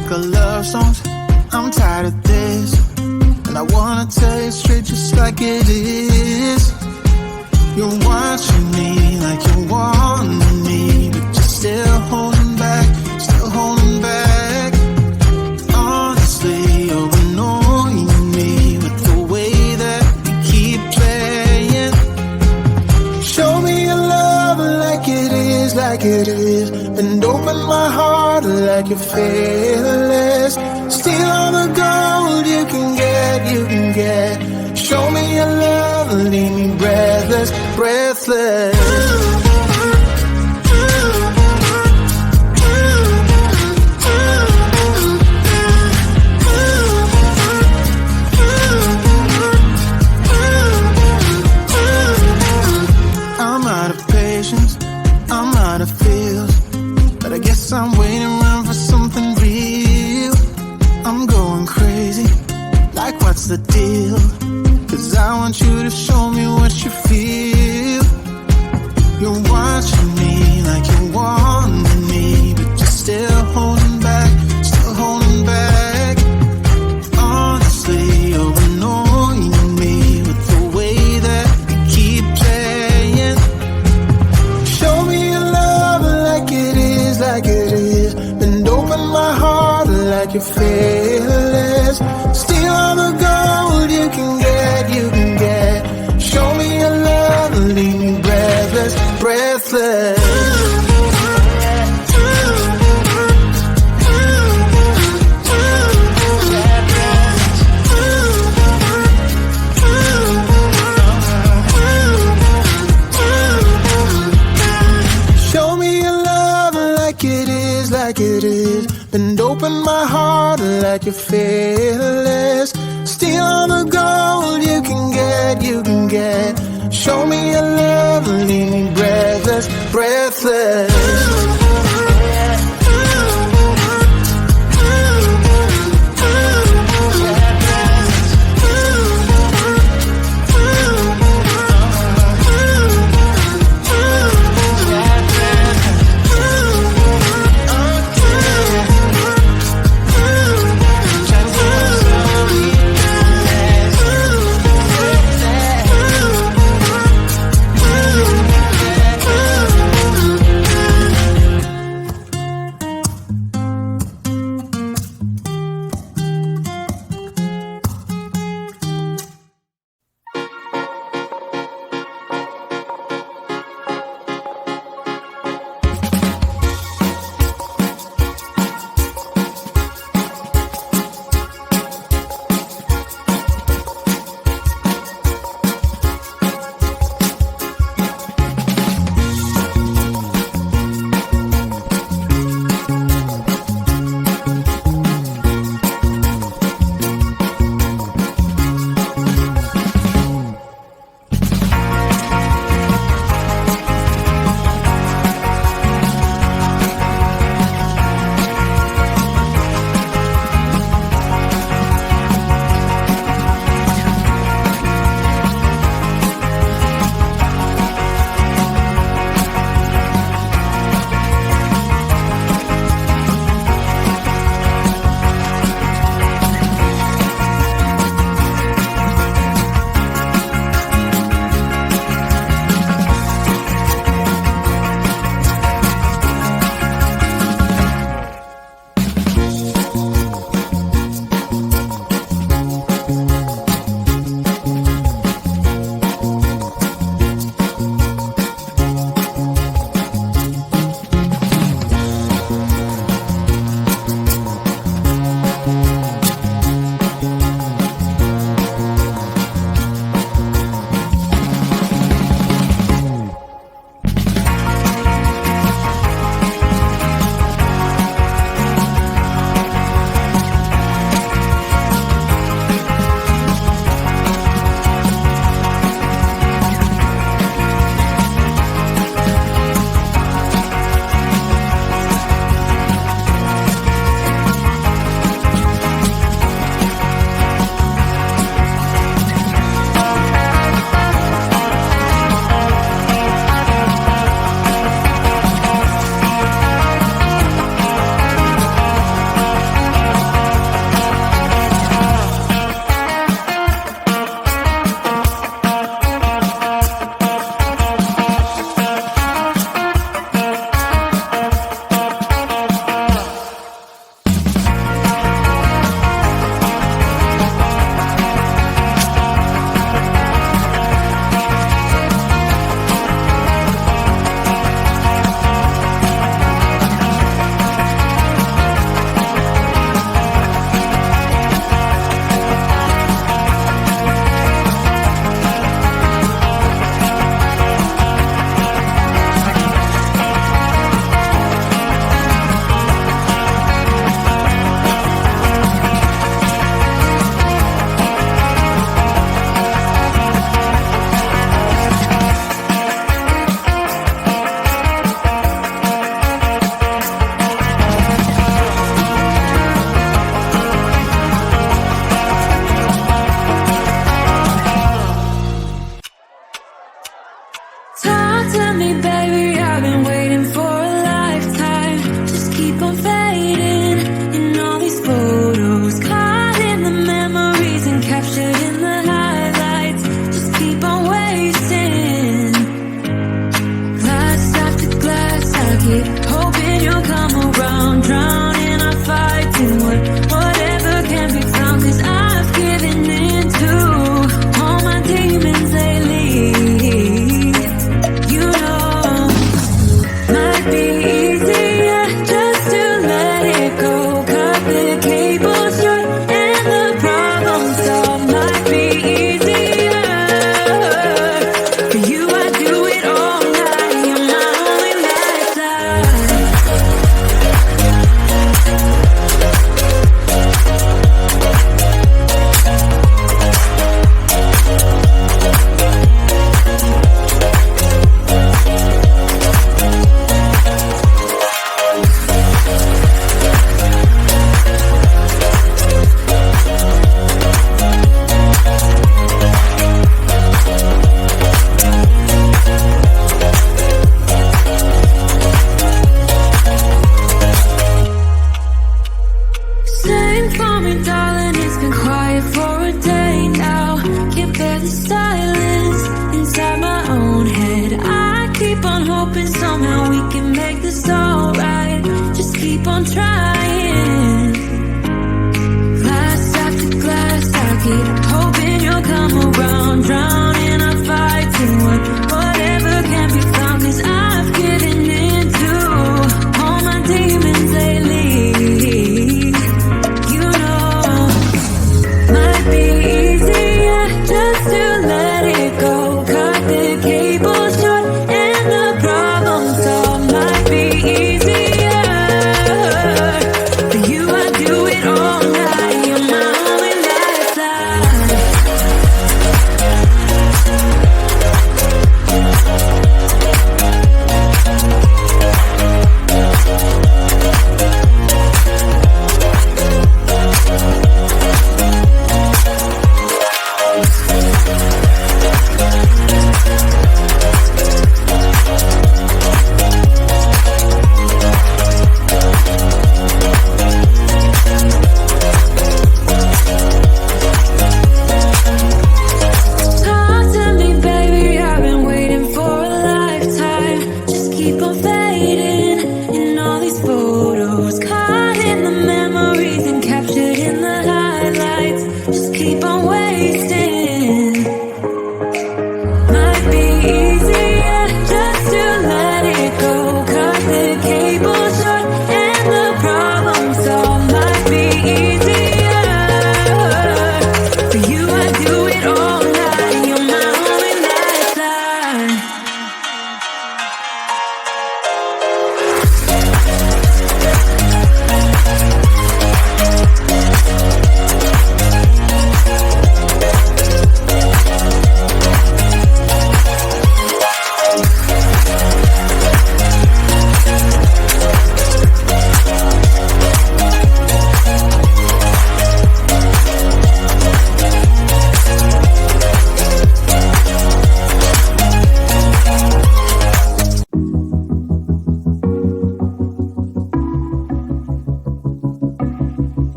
make our love songs. I'm tired of this, and I wanna tell you straight just like it is. You're watching me like you're wanting me, but you're still holding back, still holding back. Honestly, you're annoying me with the way that you keep playing. Show me your love like it is, like it is. And open my heart like you're fearless. Steal all the gold you can get, you can get. Show me your love, leave me breathless, breathless. I'm out of patience, I'm out of feels, but I guess I'm waiting around for something real. I'm going crazy, like what's the deal? 'Cause I want you to show me what you feel. You're watching me like you're wanting me, but you're still holding back, still holding back. Honestly, you're annoying me with the way that you keep playing. Show me your love like it is, like it is. And open my heart like you're fearless. Steal all the gold you can get, you can get. Show me your love, leave me breathless, breathless. Show me your love like it is, like it is. And open my heart like you're fearless. Steal all the gold you can get, you can get. Show me your love, leave me breathless, breathless. me, darling, it's been quiet for a day now. Can't bear the silence inside my own head. I keep on hoping somehow we can make this alright. Just keep on trying.